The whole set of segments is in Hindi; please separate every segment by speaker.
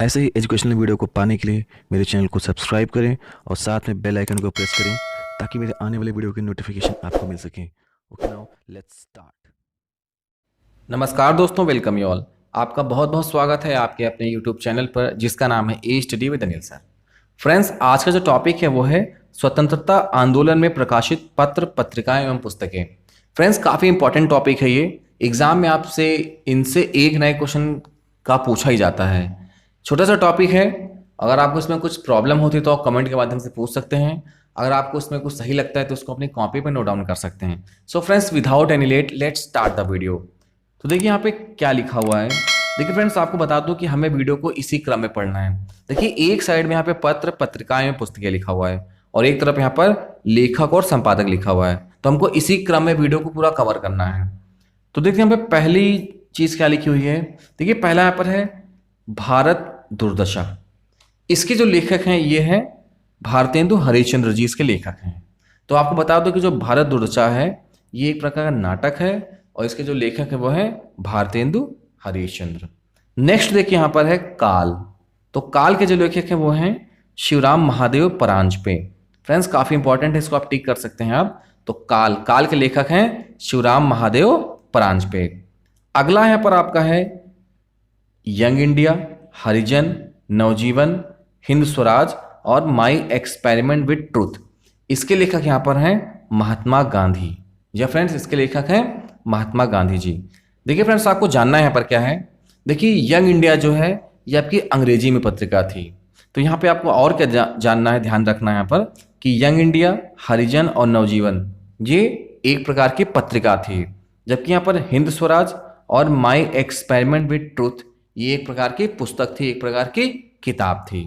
Speaker 1: ऐसे ही एजुकेशनल वीडियो को पाने के लिए मेरे चैनल को सब्सक्राइब करें और साथ में बेल आइकन को प्रेस करें ताकि मेरे आने वाले वीडियो की नोटिफिकेशन आपको मिल सके। Okay, now let's start.
Speaker 2: नमस्कार दोस्तों, वेलकम यू ऑल। आपका बहुत बहुत स्वागत है आपके अपने यूट्यूब चैनल पर जिसका नाम है a study with Anil sir. Friends, आज का जो टॉपिक है वो है स्वतंत्रता आंदोलन में प्रकाशित पत्र, पत्रिकाएं एवं पुस्तकें। फ्रेंड्स, काफ़ी इंपॉर्टेंट टॉपिक है ये। एग्जाम में आपसे इनसे एक नए क्वेश्चन का पूछा ही जाता है। छोटा सा टॉपिक है, अगर आपको इसमें कुछ प्रॉब्लम होती है तो आप कमेंट के माध्यम से पूछ सकते हैं। अगर आपको इसमें कुछ सही लगता है तो उसको अपनी कॉपी पर नोट डाउन कर सकते हैं। So friends, without any let let's start the video. तो देखिए यहाँ पे क्या लिखा हुआ है। देखिए फ्रेंड्स, आपको बता दूं कि हमें वीडियो को इसी क्रम में पढ़ना है। देखिए एक साइड में यहाँ पे पत्र, पत्रिकाएं एवं पुस्तकें लिखा हुआ है और एक तरफ यहाँ पर लेखक और संपादक लिखा हुआ है। तो हमको इसी क्रम में वीडियो को पूरा कवर करना है। तो देखिए यहाँ पे पहली चीज क्या लिखी हुई है। देखिए पहला यहाँ पर है भारत दुर्दशा। इसके जो लेखक हैं ये हैं भारतेंदु हरिश्चंद्र जी, इसके लेखक हैं। तो आपको बता दो कि जो भारत दुर्दशा है ये एक प्रकार का नाटक है और इसके जो लेखक है वो है भारतेंदु हरिश्चंद्र। नेक्स्ट देखिए यहाँ पर है काल। तो काल के जो लेखक हैं वो हैं शिवराम महादेव परांजपे। फ्रेंड्स, काफी इंपॉर्टेंट है, इसको आप टिक कर सकते हैं आप। तो काल काल के लेखक हैं शिवराम महादेव परांजपे। अगला यहाँ पर आपका है यंग इंडिया, हरिजन, नवजीवन, हिंद स्वराज और माई एक्सपेरिमेंट विद ट्रूथ। इसके लेखक यहाँ पर हैं महात्मा गांधी। या फ्रेंड्स, इसके लेखक हैं महात्मा गांधी जी। देखिए फ्रेंड्स, आपको जानना है यहाँ पर क्या है। देखिए यंग इंडिया जो है ये आपकी अंग्रेजी में पत्रिका थी। तो यहाँ पे आपको और क्या जानना है, ध्यान रखना है यहाँ पर कि यंग इंडिया, हरिजन और नवजीवन ये एक प्रकार की पत्रिका थी, जबकि यहाँ पर हिंद स्वराज और माई एक्सपेरिमेंट विद ट्रूथ ये एक प्रकार की पुस्तक थी, एक प्रकार की किताब थी।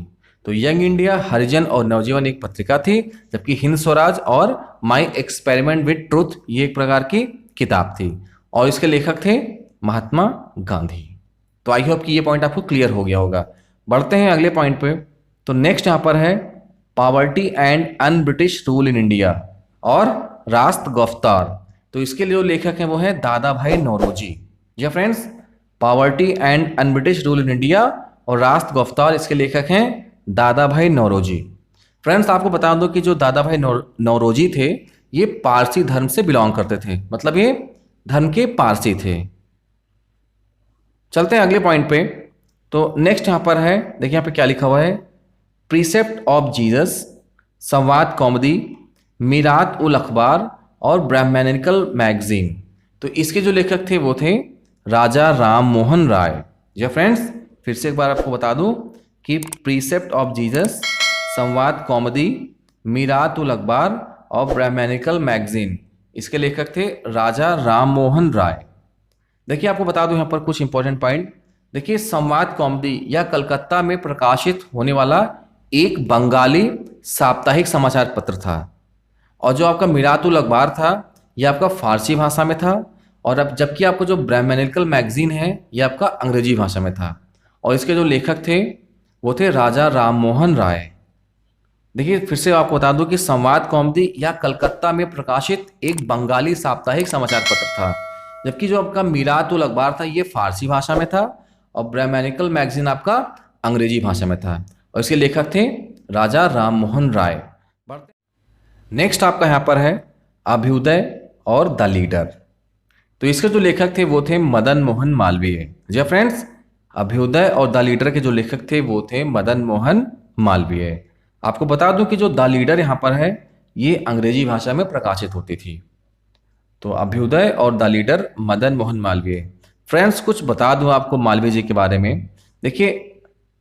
Speaker 2: तो यंग इंडिया, हरिजन और नवजीवन एक पत्रिका थी, जबकि हिंद स्वराज और माई एक्सपेरिमेंट विद ट्रूथ ये एक प्रकार की किताब थी और इसके लेखक थे महात्मा गांधी। तो आई होप कि ये पॉइंट आपको क्लियर हो गया होगा। बढ़ते हैं अगले पॉइंट पे। तो नेक्स्ट यहाँ पर है poverty and un British rule in India और रास्त गिरफ्तार। तो इसके लिए जो लेखक हैं वो है दादा भाई नौरोजी। जी friends, poverty and un British rule in India और रास्त गिरफ्तार, इसके लेखक हैं दादा भाई नौरोजी। फ्रेंड्स, आपको बता दो कि जो दादा भाई नौरोजी थे ये पारसी धर्म से बिलोंग करते थे, मतलब ये धर्म के पारसी थे। चलते हैं अगले पॉइंट पे। तो नेक्स्ट यहां पर है, देखिए यहां पे क्या लिखा हुआ है, प्रीसेप्ट ऑफ जीसस, संवाद कॉमेडी, मीरात उल अखबार और ब्राह्मणिकल मैगजीन। तो इसके जो लेखक थे वो थे राजा राम मोहन राय। जी फ्रेंड्स, फिर से एक बार आपको बता दूं कि प्रीसेप्ट ऑफ जीसस, संवाद कॉमेडी, मीरात उल अखबार और ब्राह्मणिकल मैगजीन, इसके लेखक थे राजा राम मोहन राय। देखिए आपको बता दूं यहाँ पर कुछ इंपॉर्टेंट पॉइंट। देखिए संवाद कॉमेडी या कलकत्ता में प्रकाशित होने वाला एक बंगाली साप्ताहिक समाचार पत्र था और जो आपका मीरातुल अखबार था यह आपका फारसी भाषा में था और अब जबकि आपको जो ब्राह्मणिकल मैगजीन है यह आपका अंग्रेजी भाषा में था और इसके जो लेखक थे वो थे राजा राम मोहन राय। देखिए फिर से आपको बता दूं कि संवाद कॉमेडी या कलकत्ता में प्रकाशित एक बंगाली साप्ताहिक समाचार पत्र था, जबकि जो आपका मीरातुल अखबार था ये फारसी भाषा में था और ब्राह्मणिकल मैगजीन आपका अंग्रेजी भाषा में था और इसके लेखक थे राजा राम मोहन राय। नेक्स्ट आपका यहाँ पर है अभ्युदय और द लीडर। तो इसके जो लेखक थे वो थे मदन मोहन मालवीय। जी फ्रेंड्स, अभ्युदय और द लीडर के जो लेखक थे वो थे मदन मोहन मालवीय। आपको बता दूं कि जो द लीडर यहाँ पर है ये अंग्रेजी भाषा में प्रकाशित होती थी। तो अभ्युदय और the leader Madan Mohan Malviya. Friends, कुछ बता दूं आपको मालवीय जी के बारे में। देखिए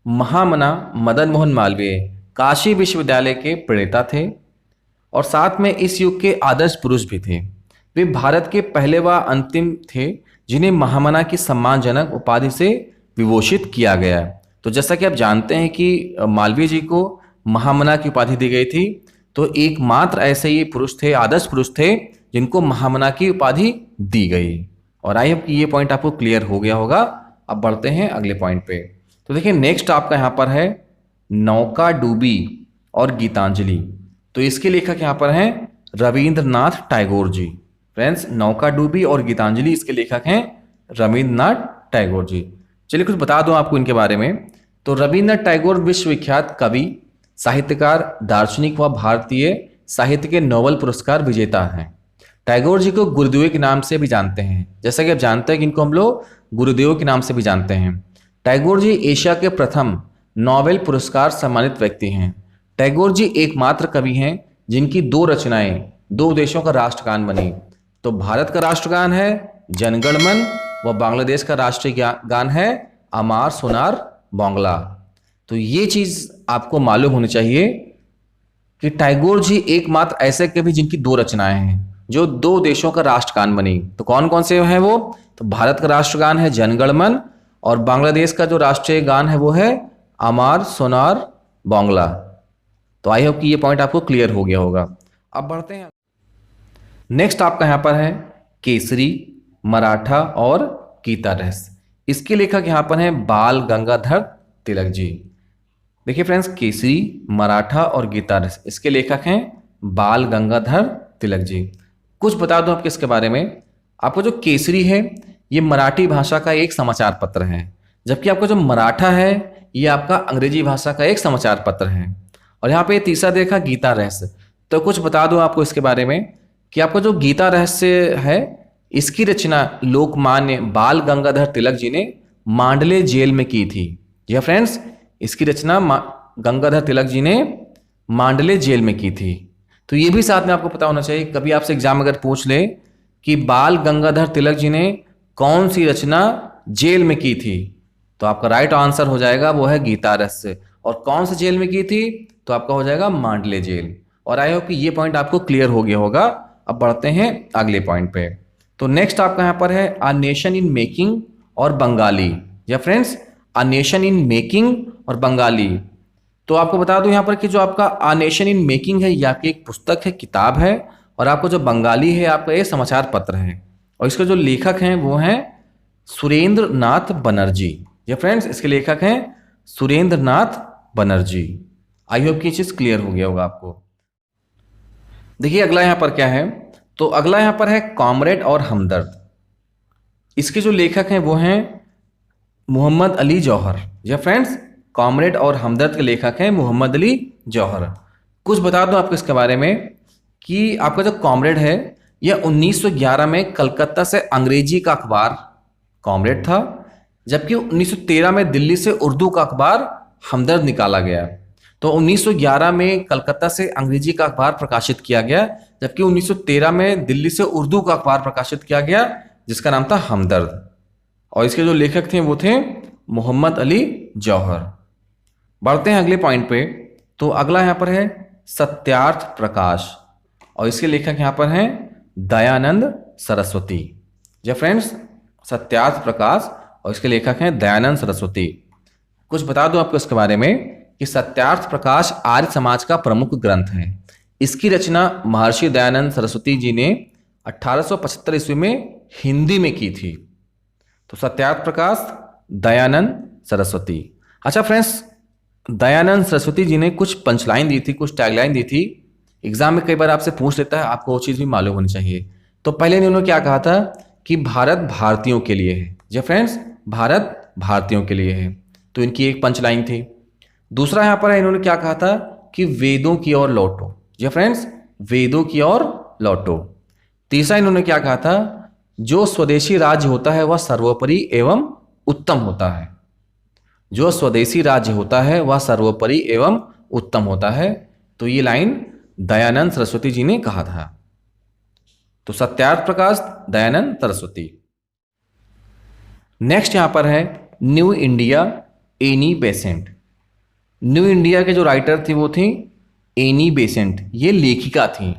Speaker 2: महामना मदन मोहन मालवीय काशी विश्वविद्यालय के प्रणेता थे और साथ में इस युग के आदर्श पुरुष भी थे। वे भारत के पहले व अंतिम थे जिन्हें महामना की सम्मानजनक उपाधि से विभूषित किया गया। तो जैसा कि आप जानते हैं कि मालवीय जी को महामना की उपाधि दी गई थी, तो एकमात्र ऐसे ही पुरुष थे, आदर्श पुरुष थे जिनको महामना की उपाधि दी गई। और आई होप कि ये पॉइंट आपको क्लियर हो गया होगा। अब बढ़ते हैं अगले पॉइंट पे। तो देखिए नेक्स्ट आपका यहाँ पर है नौका डूबी और गीतांजलि। तो इसके लेखक यहाँ पर हैं रविंद्रनाथ टैगोर जी। फ्रेंड्स, नौका डूबी और गीतांजलि इसके लेखक हैं रविंद्रनाथ टैगोर जी। चलिए कुछ बता दूं आपको इनके बारे में। तो रविन्द्रनाथ टैगोर विश्वविख्यात कवि, साहित्यकार, दार्शनिक व भारतीय साहित्य के नोबेल पुरस्कार विजेता हैं। टैगोर जी को गुरुदेव के नाम से भी जानते हैं, जैसा कि आप जानते हैं कि इनको हम लोग गुरुदेव के नाम से भी जानते हैं। टैगोर जी एशिया के प्रथम नोबेल पुरस्कार सम्मानित व्यक्ति हैं। टैगोर जी एकमात्र कवि हैं जिनकी 2 रचनाएं 2 देशों का राष्ट्रगान बनी। तो भारत का राष्ट्रगान है जनगण मन व बांग्लादेश का राष्ट्रीय गान है अमार सोनार बांग्ला। तो ये चीज आपको मालूम होनी चाहिए कि टैगोर जी एकमात्र ऐसे कवि जिनकी 2 रचनाएं हैं जो 2 देशों का राष्ट्रगान बनी। तो कौन कौन से हैं वो? तो भारत का राष्ट्रगान है जनगण मन और बांग्लादेश का जो राष्ट्रीय गान है वो है अमार सोनार बांग्ला। तो आई होप कि ये पॉइंट आपको क्लियर हो गया होगा। अब बढ़ते हैं, नेक्स्ट आपका यहां पर है केसरी, मराठा और गीता रहस्य। इसके लेखक यहां पर हैं बाल गंगाधर तिलक जी। देखिए फ्रेंड्स, केसरी, मराठा और गीता रहस्य, इसके लेखक हैं बाल गंगाधर तिलक जी। कुछ बता दूं आपको इसके बारे में। आपको जो केसरी है ये मराठी भाषा का एक समाचार पत्र है, जबकि आपका जो मराठा है ये आपका अंग्रेजी भाषा का एक समाचार पत्र है। और यहाँ पे तीसरा देखा गीता रहस्य। तो कुछ बता दूं आपको इसके बारे में कि आपका जो गीता रहस्य है इसकी रचना लोकमान्य बाल गंगाधर तिलक जी ने मांडले जेल में की थी। जी फ्रेंड्स, इसकी रचना गंगाधर तिलक जी ने मांडले जेल में की थी। तो ये भी साथ में आपको पता होना चाहिए, कभी आपसे एग्जाम अगर पूछ ले कि बाल गंगाधर तिलक जी ने कौन सी रचना जेल में की थी, तो आपका राइट आंसर हो जाएगा वो है गीता रहस्य। और कौन सी जेल में की थी? तो आपका हो जाएगा मांडले जेल। और आई होप कि ये पॉइंट आपको क्लियर हो गया होगा। अब बढ़ते हैं अगले पॉइंट पे। तो नेक्स्ट आपका यहाँ पर है अ नेशन इन मेकिंग और बंगाली। या friends, a nation in making और बंगाली। तो आपको बता दूं यहाँ पर कि जो आपका अ नेशन इन मेकिंग है ये आपकी एक पुस्तक है, किताब है, और आपको जो बंगाली है आपका ये समाचार पत्र है। और इसके जो लेखक हैं वो हैं सुरेंद्र नाथ बनर्जी। ये फ्रेंड्स, इसके लेखक हैं सुरेंद्र नाथ बनर्जी। आई होप की चीज क्लियर हो गया होगा आपको। देखिए अगला यहाँ पर क्या है, तो अगला यहाँ पर है कॉमरेड और हमदर्द। इसके जो लेखक हैं वो हैं मोहम्मद अली जौहर। या फ्रेंड्स, कॉमरेड और हमदर्द के लेखक हैं मोहम्मद अली जौहर। कुछ बता दूं आपको इसके बारे में कि आपका जो कॉमरेड है यह 1911 में कलकत्ता से अंग्रेजी का अखबार कॉमरेड था, जबकि 1913 में दिल्ली से उर्दू का अखबार हमदर्द निकाला गया। तो 1911 में कलकत्ता से अंग्रेजी का अखबार प्रकाशित किया गया, जबकि 1913 में दिल्ली से उर्दू का अखबार प्रकाशित किया गया जिसका नाम था हमदर्द। और इसके जो लेखक थे वो थे मोहम्मद अली जौहर। बढ़ते हैं अगले पॉइंट पे। तो अगला यहाँ पर है सत्यार्थ प्रकाश, और इसके लेखक यहाँ पर हैं दयानंद सरस्वती। जी फ्रेंड्स, सत्यार्थ प्रकाश और इसके लेखक हैं दयानंद सरस्वती। कुछ बता दूं आपको इसके बारे में कि सत्यार्थ प्रकाश आर्य समाज का प्रमुख ग्रंथ है। इसकी रचना महर्षि दयानंद सरस्वती जी ने 1875 ईस्वी में हिंदी में की थी। तो सत्यार्थ प्रकाश, दयानंद सरस्वती। अच्छा फ्रेंड्स, दयानंद सरस्वती जी ने कुछ पंचलाइन दी थी, कुछ टैगलाइन दी थी। एग्जाम में कई बार आपसे पूछ लेता है, आपको वो चीज़ भी मालूम होनी चाहिए। तो पहले इन्होंने क्या कहा था कि भारत भारतीयों के लिए है। जी फ्रेंड्स, भारत भारतीयों के लिए है, तो इनकी एक पंचलाइन थी। दूसरा यहाँ पर है, इन्होंने क्या कहा था कि वेदों की ओर लौटो। जी फ्रेंड्स, वेदों की ओर लौटो। तीसरा इन्होंने क्या कहा था, जो स्वदेशी राज्य होता है वह सर्वोपरि एवं उत्तम होता है। जो स्वदेशी राज्य होता है वह सर्वोपरि एवं उत्तम होता है। तो ये लाइन दयानंद सरस्वती जी ने कहा था। तो सत्यार्थ प्रकाश, दयानंद सरस्वती। नेक्स्ट यहां पर है new India, Annie Besant. New India के जो राइटर थी वो थी एनी बेसेंट, ये लेखिका थी।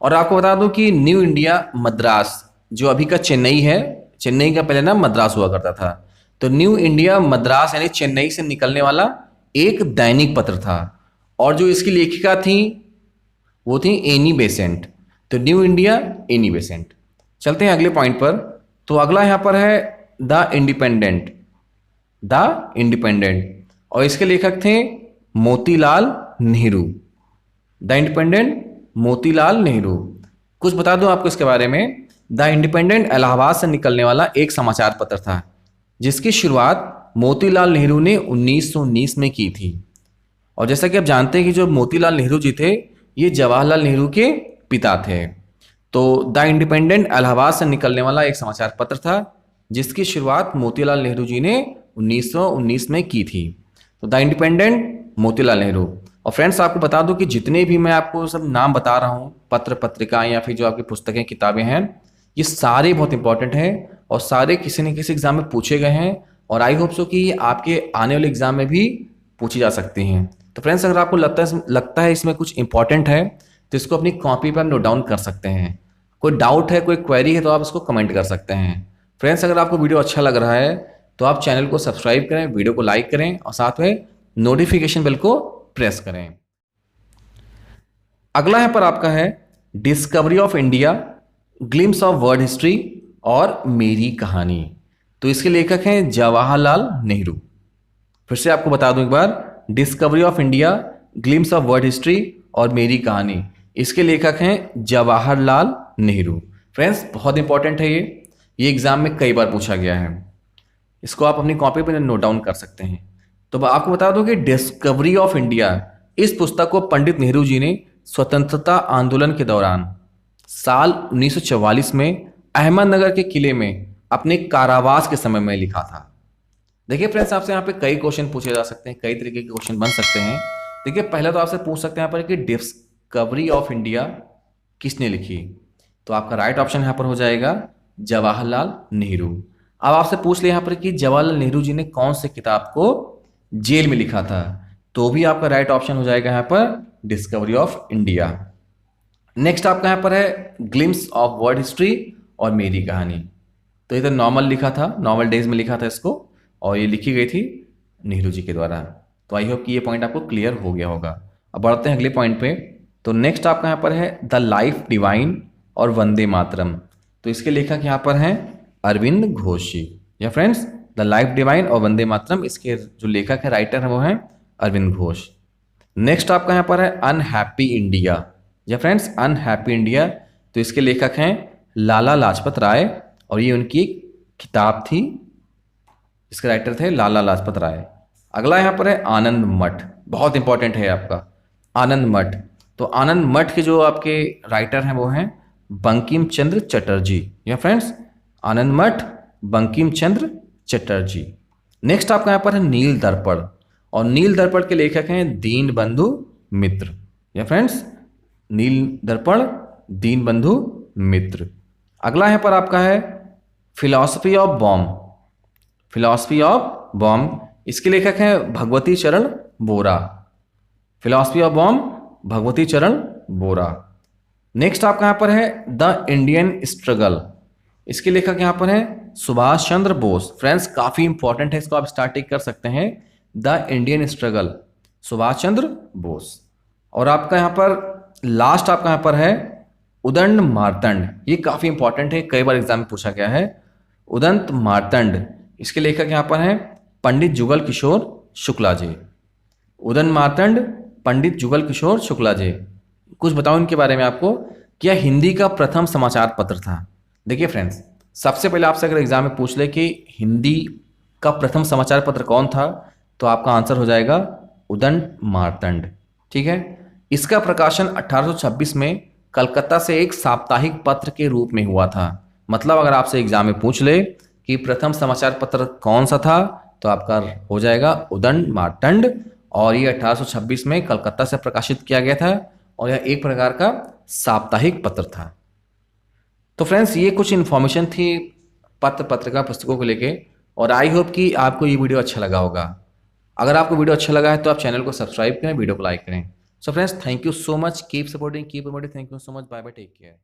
Speaker 2: और आपको बता दूं कि न्यू इंडिया मद्रास, जो अभी का चेन्नई है, चेन्नई का पहले नाम मद्रास हुआ करता था। तो न्यू इंडिया मद्रास यानी चेन्नई से निकलने वाला एक दैनिक पत्र था। और जो इसकी लेखिका थी वो थी एनी बेसेंट। तो न्यू इंडिया, एनी बेसेंट। चलते हैं अगले पॉइंट पर। तो अगला यहां पर है द इंडिपेंडेंट। द इंडिपेंडेंट, और इसके लेखक थे मोतीलाल नेहरू। The Independent, Motilal Nehru. कुछ बता दूं आपको इसके बारे में। द इंडिपेंडेंट इलाहाबाद से निकलने वाला एक समाचार पत्र था जिसकी शुरुआत मोतीलाल नेहरू ने 1919 में की थी। और जैसा कि आप जानते हैं कि जो मोतीलाल नेहरू जी थे, ये जवाहरलाल नेहरू के पिता थे। तो द इंडिपेंडेंट इलाहाबाद से निकलने वाला एक समाचार पत्र था, जिसकी शुरुआत मोतीलाल नेहरू जी ने 1919 में की थी। तो द इंडिपेंडेंट मोतीलाल नेहरू। और फ्रेंड्स, आपको बता दूं कि जितने भी मैं आपको सब नाम बता रहा हूं, पत्र पत्रिकाएं या फिर जो आपकी पुस्तकें किताबें हैं, ये सारे बहुत इंपॉर्टेंट हैं और सारे किसी न किसी एग्जाम में पूछे गए हैं और आई होप सो कि आपके आने वाले एग्जाम में भी पूछी जा सकती हैं। तो फ्रेंड्स, अगर आपको लगता है इसमें कुछ इंपॉर्टेंट है तो इसको अपनी कॉपी पर नोट डाउन कर सकते हैं। कोई डाउट है, कोई क्वेरी है तो आप इसको कमेंट कर सकते हैं। फ्रेंड्स, अगर आपको वीडियो अच्छा लग रहा है तो आप चैनल को सब्सक्राइब करें, वीडियो को लाइक करें और साथ में नोटिफिकेशन बेल को प्रेस करें। अगला यहाँ पर आपका है discovery of India, glimpses of world history और मेरी कहानी। तो इसके लेखक हैं जवाहरलाल नेहरू। फिर से आपको बता दूं एक बार, discovery of India, glimpses of world history और मेरी कहानी, इसके लेखक हैं जवाहरलाल नेहरू। फ्रेंड्स, बहुत इंपॉर्टेंट है ये एग्जाम में कई बार पूछा गया है। इसको आप अपनी कॉपी पर नोट डाउन कर सकते हैं। तो आपको बता दूं कि डिस्कवरी ऑफ इंडिया, इस पुस्तक को पंडित नेहरू जी ने स्वतंत्रता आंदोलन के दौरान साल 1944 में अहमदनगर के किले में अपने कारावास के समय में लिखा था। देखिए फ्रेंड्स, आपसे यहाँ पे कई क्वेश्चन पूछे जा सकते हैं, कई तरीके के क्वेश्चन बन सकते हैं। देखिए, पहले तो आपसे पूछ सकते हैं यहाँ पर कि डिस्कवरी ऑफ इंडिया किसने लिखी, तो आपका राइट ऑप्शन यहाँ पर हो जाएगा जवाहरलाल नेहरू। अब आपसे पूछ लिया यहाँ पर कि जवाहरलाल नेहरू जी ने कौन से किताब को जेल में लिखा था, तो भी आपका राइट ऑप्शन हो जाएगा यहाँ पर डिस्कवरी ऑफ इंडिया। नेक्स्ट आपका यहाँ पर है ग्लिम्स ऑफ वर्ल्ड हिस्ट्री और मेरी कहानी। तो ये तो नॉर्मल लिखा था, नॉर्मल डेज में लिखा था इसको, और ये लिखी गई थी नेहरू जी के द्वारा। तो आई होप कि ये पॉइंट आपको क्लियर हो गया होगा। अब बढ़ते हैं अगले पॉइंट पे। तो नेक्स्ट आपका यहाँ पर है द लाइफ डिवाइन और वंदे मातरम। तो इसके लेखक यहाँ पर हैं अरविंद घोष जी। या फ्रेंड्स, द लाइफ डिवाइन और वंदे मातरम, इसके जो लेखक है, राइटर है, वो हैं अरविंद घोष। नेक्स्ट आपका यहाँ पर है अनहैप्पी इंडिया। या फ्रेंड्स, अनहैप्पी इंडिया, तो इसके लेखक हैं लाला लाजपत राय और ये उनकी एक किताब थी, इसके राइटर थे लाला लाजपत राय। अगला यहाँ पर है आनंद मठ, बहुत इंपॉर्टेंट है आपका आनंद मठ। तो आनंद मठ के जो आपके राइटर हैं वो हैं बंकिम चंद्र चटर्जी। या फ्रेंड्स, आनंद मठ, बंकिम चंद्र चटर्जी। नेक्स्ट आपका यहाँ पर है नील दर्पण, और नील दर्पण के लेखक हैं दीनबंधु मित्र। या फ्रेंड्स, नील दर्पण, दीनबंधु मित्र। अगला यहाँ पर आपका है philosophy of bomb, philosophy of bomb, इसके लेखक हैं भगवती चरण बोरा। फिलॉसफी ऑफ बॉम्ब, भगवती चरण बोरा। नेक्स्ट आपका यहाँ पर है द इंडियन स्ट्रगल, इसके लेखक यहाँ पर हैं सुभाष चंद्र बोस। फ्रेंड्स, काफी इंपॉर्टेंट है, इसको आप स्टार्ट कर सकते हैं, the Indian struggle, Subhash Chandra Bose. और आपका यहाँ पर लास्ट आपका यहाँ पर है उदंड मार्तंड, ये काफी इंपॉर्टेंट है, कई बार एग्जाम में पूछा गया है। उदंत मार्तंड, इसके लेखक यहाँ पर हैं पंडित जुगल किशोर शुक्ला जी। उदंत मार्तंड, पंडित जुगल किशोर शुक्ला जी। कुछ बताओ इनके बारे में आपको। क्या हिंदी का प्रथम समाचार पत्र था? देखिए फ्रेंड्स, सबसे पहले आपसे अगर एग्जाम में पूछ ले कि हिंदी का प्रथम समाचार पत्र कौन था, तो आपका आंसर हो जाएगा उदंड मार्तंड। ठीक है, इसका प्रकाशन 1826 में कलकत्ता से एक साप्ताहिक पत्र के रूप में हुआ था। मतलब अगर आपसे एग्जाम में पूछ ले कि प्रथम समाचार पत्र कौन सा था, तो आपका हो जाएगा उदंड मार्तंड, और ये 1826 में कलकत्ता से प्रकाशित किया गया था और यह एक प्रकार का साप्ताहिक पत्र था। तो फ्रेंड्स, ये कुछ इन्फॉर्मेशन थी पत्र पत्रिका पुस्तकों को लेके, और आई होप कि आपको ये वीडियो अच्छा लगा होगा। अगर आपको वीडियो अच्छा लगा है तो आप चैनल को सब्सक्राइब करें, वीडियो को लाइक करें। So friends, thank you so much, keep supporting, keep promoting, thank you so much, bye bye, take care.